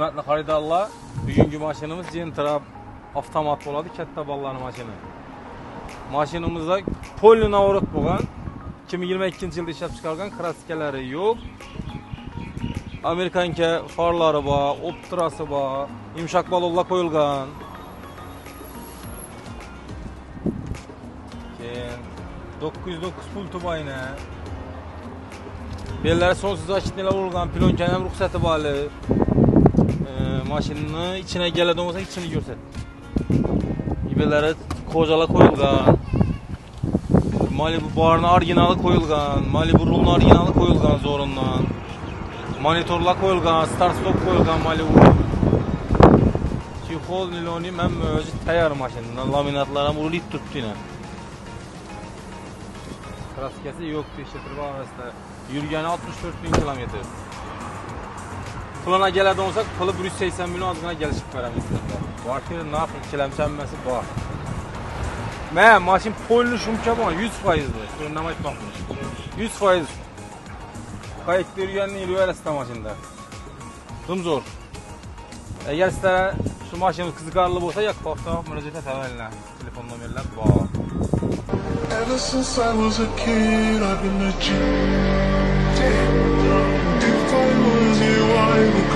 Hörmətli xaridorlar, bugünkü maşinimiz Gentrab avtomat bo'ladi, katta ballarning mashini. Mashinamizda polni navrot bo'lgan, 2022-yilda ishlab chiqarilgan, kraskalari yo'q. Amerikanka farlari bor, optrasi bor, yumshoq balonlar qo'yilgan. Keyin 909 pul tubayna. Bellar sonsiz ochitmalar bo'lgan, plyonkaning ham ruxsati bor. Mashinani ichine keladigan bo'lsa, ichini ko'rsat. İbelari kojalar qo'yilgan. Malibu barni originali qo'yilgan, Malibu rulni originali qo'yilgan zo'rindan. Monitorlar qo'yilgan, start stop qo'yilgan Malibu. Chexol niloni hamma o'zi tayyor mashinadan, laminatlar ham urilib turibdi yana. Kraskasi yo'q, tekshirib olmasda. Yurgani 64.000 kilometr. Puluna geladigan olsak, puli 180 milyon adına gelişip veremiz. Kvartira narxi ikkilamchanmasi bor. Men mashin polni shumcha bor, 100%. Shuni nima aytmoqchiman? 100%. Qaytib yurganni yuraverasizlar mashinada. Dumzo'r. Agar sizlar shu mashina qiziqarli bo'lsa, yoqqa murojaat etaveringlar. Telefon nomerlar bor. Ever since I was a kid, I've been a G. If I was you, I would